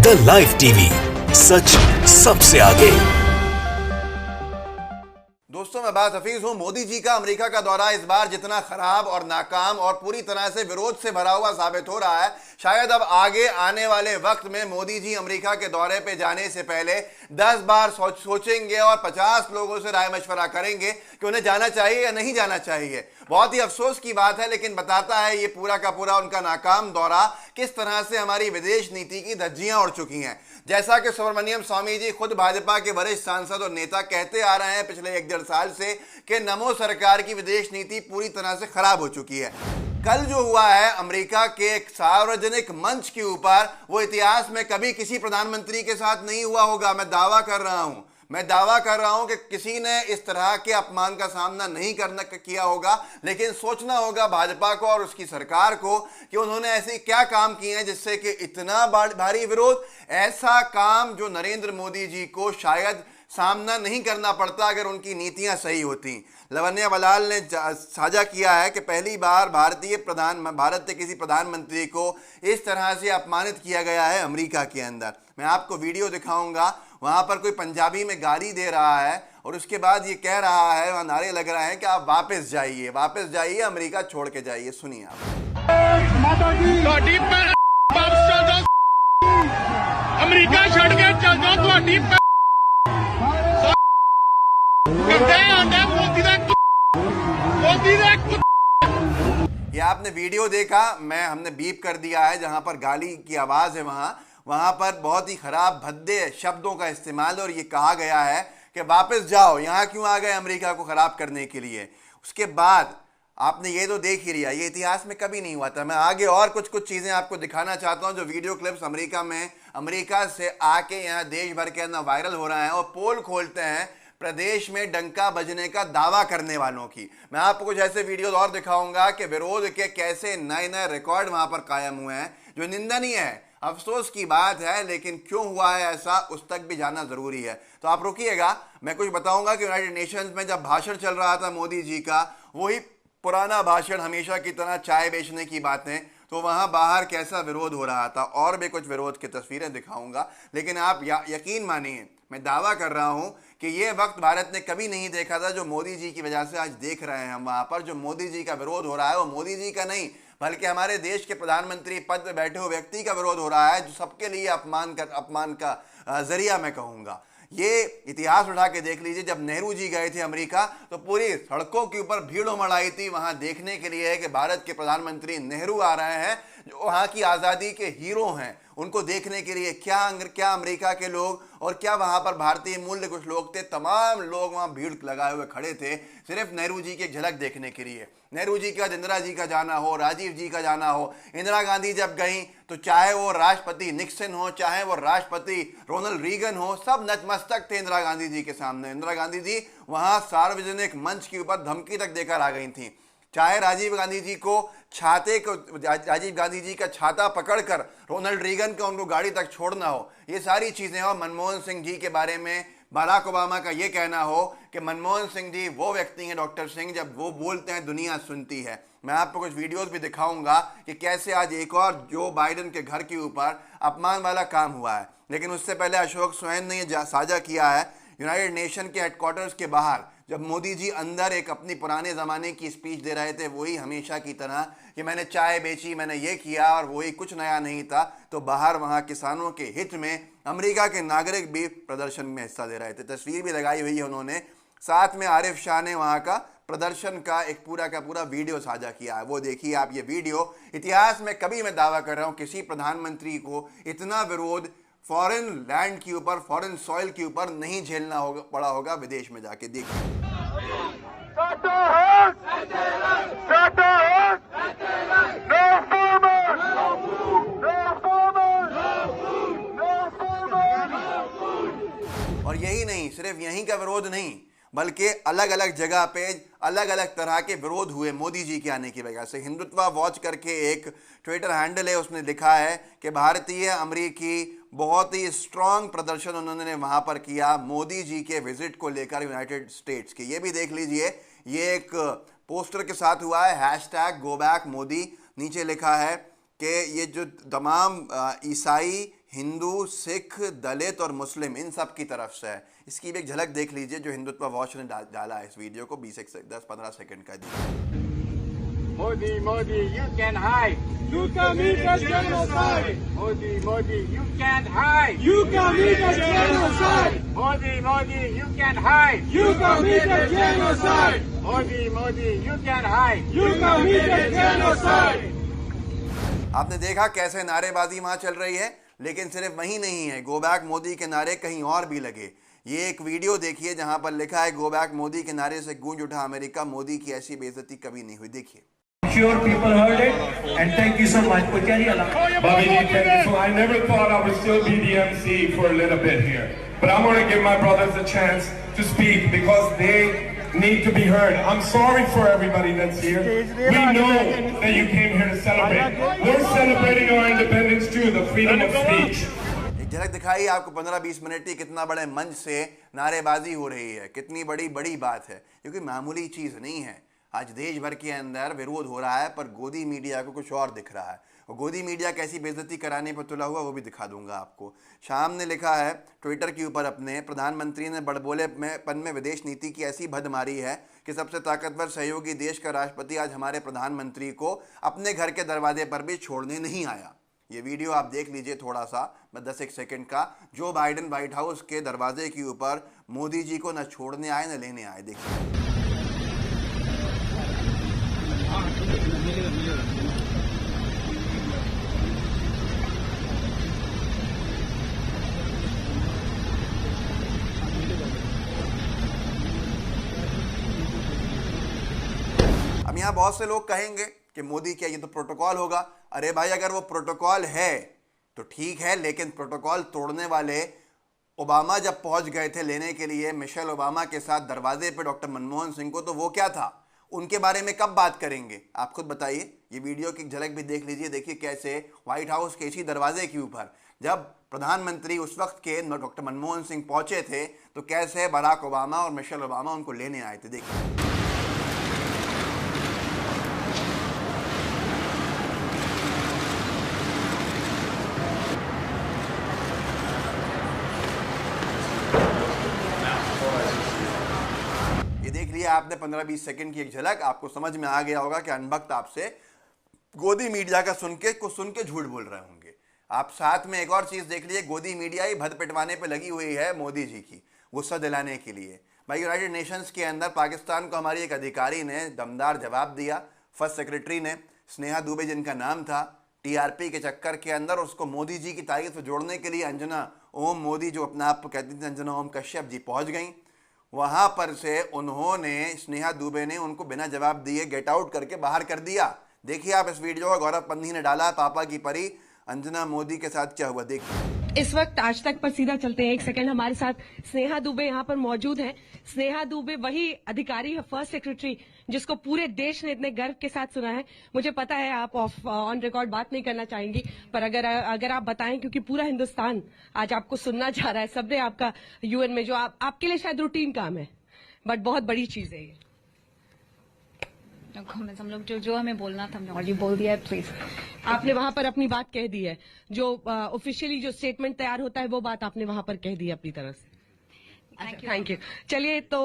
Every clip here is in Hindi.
द लाइव टीवी, सच सबसे आगे। दोस्तों, मैं बात हफीज हूं। मोदी जी का अमेरिका का दौरा इस बार जितना खराब और नाकाम और पूरी तरह से विरोध से भरा हुआ साबित हो रहा है, शायद अब आगे आने वाले वक्त में मोदी जी अमेरिका के दौरे पे जाने से पहले 10 बार सोचेंगे और 50 लोगों से राय मशवरा करेंगे कि उन्हें जाना चाहिए या नहीं जाना चाहिए। बहुत ही अफसोस की बात है, लेकिन बताता है ये पूरा का पूरा उनका नाकाम दौरा किस तरह से हमारी विदेश नीति की धज्जियां उड़ चुकी हैं। जैसा कि सुब्रमण्यम स्वामी जी खुद भाजपा के वरिष्ठ सांसद और नेता कहते आ रहे हैं पिछले 1-1.5 साल से कि नमो सरकार की विदेश नीति पूरी तरह से खराब हो चुकी है। कल जो हुआ है अमेरिका के एक सार्वजनिक मंच के ऊपर, वो इतिहास में कभी किसी प्रधानमंत्री के साथ नहीं हुआ होगा। मैं दावा कर रहा हूं कि किसी ने इस तरह के अपमान का सामना नहीं किया होगा। लेकिन सोचना होगा भाजपा को और उसकी सरकार को कि उन्होंने ऐसे क्या काम किए हैं जिससे कि इतना भारी विरोध। ऐसा काम जो नरेंद्र मोदी जी को शायद सामना नहीं करना पड़ता अगर उनकी नीतियां सही होती। लवन्या बलाल ने साझा किया है कि पहली बार भारत के किसी प्रधानमंत्री को इस तरह से अपमानित किया गया है अमेरिका के अंदर। मैं आपको वीडियो दिखाऊंगा, वहां पर कोई पंजाबी में गाली दे रहा है और उसके बाद ये कह रहा है, वहां नारे लग रहे हैं कि आप वापस जाइए, अमेरिका छोड़ के जाइए। सुनिए आप। अमेरिका छोड़ के चल जाओ। ये आपने वीडियो देखा, हमने बीप कर दिया है जहां पर गाली की आवाज है। वहां पर बहुत ही खराब भद्दे शब्दों का इस्तेमाल, और ये कहा गया है कि वापस जाओ, यहां क्यों आ गए अमेरिका को खराब करने के लिए। उसके बाद आपने ये तो देख ही लिया, ये इतिहास में कभी नहीं हुआ था। मैं आगे और कुछ चीजें आपको दिखाना चाहता हूं जो वीडियो क्लिप्स अमेरिका से आके यहाँ देश भर के अंदर वायरल हो रहे हैं और पोल खोलते हैं प्रदेश में डंका बजने का दावा करने वालों की। मैं आपको कुछ ऐसे वीडियोस और दिखाऊंगा कि विरोध के कैसे नए नए रिकॉर्ड वहां पर कायम हुए हैं, जो निंदनीय है, अफसोस की बात है। लेकिन क्यों हुआ है ऐसा, उस तक भी जाना जरूरी है। तो आप रुकिएगा, मैं कुछ बताऊंगा कि यूनाइटेड नेशंस में जब भाषण चल रहा था मोदी जी का, वही पुराना भाषण, हमेशा की तरह चाय बेचने की बातें, तो वहां बाहर कैसा विरोध हो रहा था। और भी कुछ विरोध की तस्वीरें दिखाऊंगा। लेकिन आप यकीन मानिए, मैं दावा कर रहा हूं कि यह वक्त भारत ने कभी नहीं देखा था जो मोदी जी की वजह से आज देख रहे हैं हम। वहां पर जो मोदी जी का विरोध हो रहा है वो मोदी जी का नहीं, बल्कि हमारे देश के प्रधानमंत्री पद पर बैठे हुए व्यक्ति का विरोध हो रहा है, जो सबके लिए अपमान का जरिया मैं कहूंगा। ये इतिहास उठा के देख लीजिए, जब नेहरू जी गए थे अमेरिका तो पूरी सड़कों के ऊपर भीड़ उमड़ आई थी वहां देखने के लिए कि भारत के प्रधानमंत्री नेहरू आ रहे हैं, जो वहां की आज़ादी के हीरो हैं। उनको देखने के लिए क्या अमेरिका के लोग और क्या वहां पर भारतीय मूल्य कुछ लोग थे, तमाम लोग वहां भीड़ लगाए हुए खड़े थे सिर्फ नेहरू जी की एक झलक देखने के लिए। नेहरू जी का, इंदिरा जी का जाना हो, राजीव जी का जाना हो, इंदिरा गांधी जब गई तो चाहे वो राष्ट्रपति निक्सन हो, चाहे वो राष्ट्रपति रोनाल्ड रीगन हो, सब नतमस्तक थे इंदिरा गांधी जी के सामने। इंदिरा गांधी जी वहां सार्वजनिक मंच के ऊपर धमकी तक देकर आ गई थी। चाहे राजीव गांधी जी का छाता पकड़कर रोनाल्ड रीगन को उनको गाड़ी तक छोड़ना हो, ये सारी चीजें हो। मनमोहन सिंह जी के बारे में बराक ओबामा का ये कहना हो कि मनमोहन सिंह जी वो व्यक्ति हैं, डॉक्टर सिंह, जब वो बोलते हैं दुनिया सुनती है। मैं आपको कुछ वीडियोस भी दिखाऊंगा कि कैसे आज एक और जो बाइडेन के घर के ऊपर अपमान वाला काम हुआ है। लेकिन उससे पहले अशोक स्वैन ने यह साझा किया है यूनाइटेड नेशन के हेडक्वार्टर्स के बाहर, जब मोदी जी अंदर एक अपनी पुराने ज़माने की स्पीच दे रहे थे, वही हमेशा की तरह कि मैंने चाय बेची, मैंने ये किया, और वही कुछ नया नहीं था। तो बाहर वहाँ किसानों के हित में अमेरिका के नागरिक भी प्रदर्शन में हिस्सा ले रहे थे। तस्वीर भी लगाई हुई है उन्होंने, साथ में आरिफ शाह ने वहाँ का प्रदर्शन का एक पूरा का पूरा वीडियो साझा किया है। वो देखिए आप ये वीडियो। इतिहास में कभी, मैं दावा कर रहा हूँ, किसी प्रधानमंत्री को इतना विरोध फॉरेन लैंड के ऊपर, फॉरेन सॉइल के ऊपर नहीं झेलना पड़ा होगा विदेश में जाके। देखिए और यही नहीं, सिर्फ यहीं का विरोध नहीं, बल्कि अलग अलग जगह पे अलग अलग तरह के विरोध हुए मोदी जी के आने की वजह से। हिंदुत्वा वॉच करके एक ट्विटर हैंडल है, उसने लिखा है कि भारतीय अमेरिकी बहुत ही स्ट्रांग प्रदर्शन उन्होंने वहां पर किया मोदी जी के विजिट को लेकर यूनाइटेड स्टेट्स के। ये भी देख लीजिए, ये एक पोस्टर के साथ हुआ है, हैशटैग गो बैक मोदी। नीचे लिखा है कि ये जो तमाम ईसाई, हिंदू, सिख, दलित और मुस्लिम इन सब की तरफ से है। इसकी भी एक झलक देख लीजिए जो हिंदुत्व वॉच ने डाला है इस वीडियो को 10-15 सेकंड का। Modi, Modi, you can hide. You commit a genocide. Modi, Modi, you can hide. You commit a genocide. Modi, Modi, you can hide. You commit a genocide. Modi, Modi, you can hide. You commit a genocide. आपने देखा कैसे नारेबाजी वहां चल रही है, लेकिन सिर्फ वही नहीं है, गो बैक मोदी के नारे कहीं और भी लगे। ये एक वीडियो देखिए जहां पर लिखा है गो बैक मोदी के नारे से गूंज उठा अमेरिका, मोदी की ऐसी बेइज्जती कभी नहीं हुई। देखिए। Sure, people heard it, and thank you so much. Bobby, thank you. So I never thought I would still be the MC for a little bit here, but I'm going to give my brothers a chance to speak because they need to be heard. I'm sorry for everybody that's here. We know that you came here to celebrate. We're celebrating our independence too, the freedom of speech. एक झलक दिखाई आपको 15-20 मिनट की, कितना बड़े मंच से नारेबाजी हो रही है, कितनी बड़ी बात है, क्योंकि मामूली चीज नहीं है। आज देश भर के अंदर विरोध हो रहा है, पर गोदी मीडिया को कुछ और दिख रहा है, और गोदी मीडिया कैसी बेइज्जती कराने पर तुला हुआ वो भी दिखा दूंगा आपको। शाम ने लिखा है ट्विटर के ऊपर अपने, प्रधानमंत्री ने बड़बोलेपन में विदेश नीति की ऐसी भद मारी है कि सबसे ताकतवर सहयोगी देश का राष्ट्रपति आज हमारे प्रधानमंत्री को अपने घर के दरवाजे पर भी छोड़ने नहीं आया। ये वीडियो आप देख लीजिए थोड़ा सा, 10 सेकंड का। जो बाइडेन व्हाइट हाउस के दरवाजे के ऊपर मोदी जी को न छोड़ने आए न लेने आए। देखिए। अब यहाँ बहुत से लोग कहेंगे कि मोदी क्या ये तो प्रोटोकॉल होगा। अरे भाई, अगर वो प्रोटोकॉल है तो ठीक है, लेकिन प्रोटोकॉल तोड़ने वाले ओबामा जब पहुंच गए थे लेने के लिए मिशेल ओबामा के साथ दरवाजे पे डॉक्टर मनमोहन सिंह को, तो वो क्या था, उनके बारे में कब बात करेंगे, आप खुद बताइए। ये वीडियो की झलक भी देख लीजिए। देखिए कैसे व्हाइट हाउस के इसी दरवाजे के ऊपर जब प्रधानमंत्री उस वक्त के डॉक्टर मनमोहन सिंह पहुंचे थे, तो कैसे बराक ओबामा और मिशेल ओबामा उनको लेने आए थे। देखिए। देख लिया आपने 15-20 सेकंड की एक झलक, आपको समझ में आ गया होगा कि अनभक्त आपसे गोदी मीडिया का सुन के झूठ बोल रहे होंगे। आप साथ में एक और चीज देख लीजिए, गोदी मीडिया ही भद पिटवाने पे लगी हुई है मोदी जी की, गुस्सा दिलाने के लिए। भाई, यूनाइटेड नेशंस के अंदर पाकिस्तान को हमारी एक अधिकारी ने दमदार जवाब दिया, फर्स्ट सेक्रेटरी ने, स्नेहा दुबे जिनका नाम था, टीआरपी के चक्कर के अंदर उसको मोदी जी की तारीफ से जोड़ने के लिए अंजना ओम मोदी, जो अपने आप को कहती थी अंजना ओम कश्यप जी, पहुंच गई। वहां पर से उन्होंने, स्नेहा दुबे ने उनको बिना जवाब दिए गेट आउट करके बाहर कर दिया। देखिए आप इस वीडियो को, गौरव पंधी ने डाला, पापा की परी अंजना मोदी के साथ क्या हुआ, देखिए। इस वक्त आज तक पर सीधा चलते हैं। एक सेकंड, हमारे साथ स्नेहा दुबे यहाँ पर मौजूद हैं। स्नेहा दुबे वही अधिकारी है, फर्स्ट सेक्रेटरी, जिसको पूरे देश ने इतने गर्व के साथ सुना है। मुझे पता है आप ऑन रिकॉर्ड बात नहीं करना चाहेंगी, पर अगर आप बताएं, क्योंकि पूरा हिंदुस्तान आज आपको सुनना चाह रहा है। सबने आपका यूएन में, जो आपके लिए शायद रूटीन काम है, बट बहुत बड़ी चीज है ये। हम लोग जो हमें बोलना था हमने ऑलरेडी बोल दिया है। प्लीज, आपने वहां पर अपनी बात कह दी है, जो ऑफिशियली जो स्टेटमेंट तैयार होता है वो बात आपने वहां पर कह दी है अपनी तरफ से। Thank you. चलिए, तो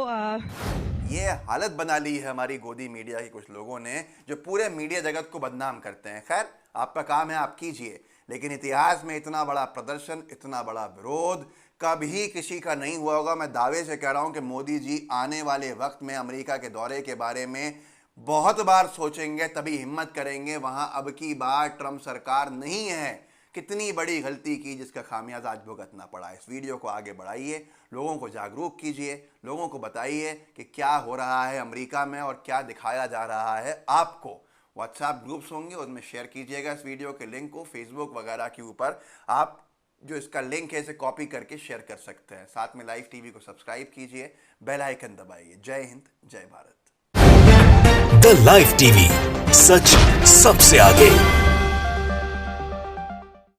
ये हालत बना ली है हमारी गोदी मीडिया के कुछ लोगों ने, जो पूरे मीडिया जगत को बदनाम करते हैं। खैर, आपका काम है, आप कीजिए, लेकिन इतिहास में इतना बड़ा प्रदर्शन, इतना बड़ा विरोध कभी किसी का नहीं हुआ होगा। मैं दावे से कह रहा हूं कि मोदी जी आने वाले वक्त में अमेरिका के दौरे के बारे में बहुत बार सोचेंगे, तभी हिम्मत करेंगे। वहां अब की बार ट्रंप सरकार नहीं है। कितनी बड़ी गलती की जिसका खामियाजा आज भुगतना पड़ा। इस वीडियो को आगे बढ़ाइए, लोगों को जागरूक कीजिए, लोगों को बताइए कि क्या हो रहा है अमेरिका में और क्या दिखाया जा रहा है आपको। व्हाट्सएप ग्रुप्स होंगे, उनमें शेयर कीजिएगा इस वीडियो के लिंक को। फेसबुक वगैरह के ऊपर आप जो इसका लिंक है इसे कॉपी करके शेयर कर सकते हैं। साथ में लाइव टीवी को सब्सक्राइब कीजिए, बेल आइकन दबाइए। जय हिंद, जय भारत। द लाइव टीवी, सच सबसे आगे।